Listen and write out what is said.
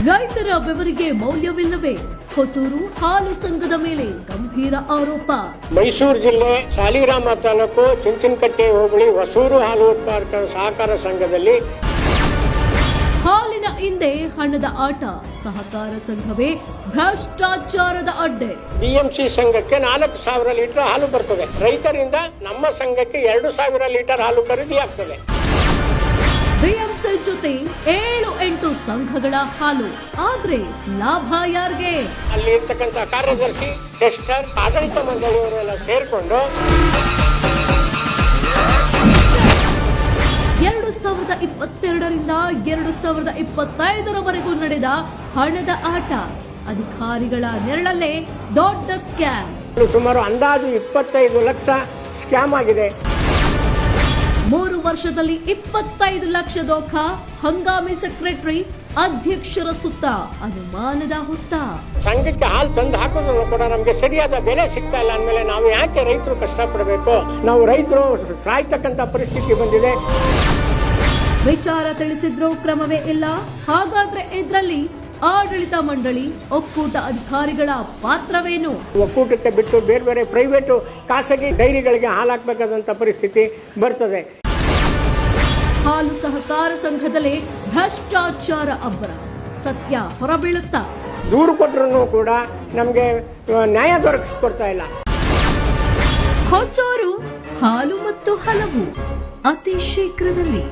ರೈತರ ಬೆವರಿಗೆ ಮೌಲ್ಯವಿಲ್ಲವೇ? ಹೊಸೂರು ಹಾಲು ಸಂಘದ ಮೇಲೆ ಗಂಭೀರ ಆರೋಪ. ಮೈಸೂರು ಜಿಲ್ಲೆ ಸಾಲಿಗ್ರಾಮ ತಾಲೂಕು ಚುಂಚನಕಟ್ಟೆ ಹೋಬಳಿ ಹೊಸೂರು ಹಾಲು ಉತ್ಪಾದಕರ ಸಹಕಾರ ಸಂಘದಲ್ಲಿ ಹಾಲಿನ ಹಿಂದೆ ಹಣದ ಆಟ, ಸಹಕಾರ ಸಂಘವೇ ಭ್ರಷ್ಟಾಚಾರದ ಅಡ್ಡೆ. ಬಿಎಂಸಿ ಸಂಘಕ್ಕೆ 4,000 ಲೀಟರ್ ಹಾಲು ಬರ್ತದೆ. ರೈತರಿಂದ ನಮ್ಮ ಸಂಘಕ್ಕೆ 2,000 ಲೀಟರ್ ಹಾಲು ಖರೀದಿ ಆಗ್ತದೆ. ಬಿಎಂಸಿ ಜೊತೆ 7-8 ಸಂಘಗಳ ಹಾಲು, ಆದ್ರೆ ಲಾಭ ಯಾರಿಗೆ? ಅಲ್ಲಿ ಇರ್ತಕ್ಕಂಥ ಕಾರ್ಯದರ್ಶಿ, ಟೆಸ್ಟರ್, ಆಡಳಿತ ಮಂಡಳಿಯವರೆಲ್ಲ ಸೇರ್ಕೊಂಡು 2022ರಿಂದ 2025ರವರೆಗೂ ನಡೆದ ಹಣದ ಆಟ, ಅಧಿಕಾರಿಗಳ ನೆರಳಲ್ಲೇ ದೊಡ್ಡ ಸ್ಕ್ಯಾಮ್. ಸುಮಾರು ಅಂದಾಜು 25 ಲಕ್ಷ ಸ್ಕ್ಯಾಮ್ ಆಗಿದೆ. 3 ವರ್ಷದಲ್ಲಿ 25 ಲಕ್ಷ ದೋಖ. ಹಂಗಾಮಿ ಸೆಕ್ರೆಟರಿ, ಅಧ್ಯಕ್ಷರ ಸುತ್ತ ಅನುಮಾನದ ಹುತ್ತ. ಸಂಘಕ್ಕೆ ಹಾಲು ತಂದು ಹಾಕೋದ್ರೂ ಕೂಡ ನಮ್ಗೆ ಸರಿಯಾದ ಬೆಲೆ ಸಿಗ್ತಾ ಇಲ್ಲ ಅಂದ್ಮೇಲೆ ನಾವು ಯಾಕೆ ರೈತರು ಕಷ್ಟಪಡಬೇಕು? ನಾವು ರೈತರು ಸಾಯ್ತಕ್ಕಂತ ಪರಿಸ್ಥಿತಿ ಬಂದಿದೆ. ವಿಚಾರ ತಿಳಿಸಿದ್ರು ಕ್ರಮವೇ ಇಲ್ಲ. ಹಾಗಾದ್ರೆ ಇದರಲ್ಲಿ ಆಡಳಿತ ಮಂಡಳಿ, ಒಕ್ಕೂಟ ಅಧಿಕಾರಿಗಳ ಪಾತ್ರವೇನು? ಒಕ್ಕೂಟಕ್ಕೆ ಬಿಟ್ಟು ಬೇರೆ ಬೇರೆ ಪ್ರೈವೇಟು ಖಾಸಗಿ ಡೈರಿಗಳಿಗೆ ಹಾಲು ಹಾಕಬೇಕಾದಂತ ಪರಿಸ್ಥಿತಿ ಬರ್ತದೆ. ಹಾಲು ಸಹಕಾರ ಸಂಘದಲ್ಲಿ ಭ್ರಷ್ಟಾಚಾರ ಅಬ್ಬರ, ಸತ್ಯ ಹೊರಬೀಳುತ್ತಾ? ದೂರು ಕೊಟ್ಟರು ಕೂಡ ನಮಗೆ ನ್ಯಾಯ ದೊರಕಿಸ್ಕೊಡ್ತಾ ಇಲ್ಲ. ಹೊಸೂರು ಹಾಲು ಮತ್ತು ಹಲವು ಅತಿ ಶೀಘ್ರದಲ್ಲಿ.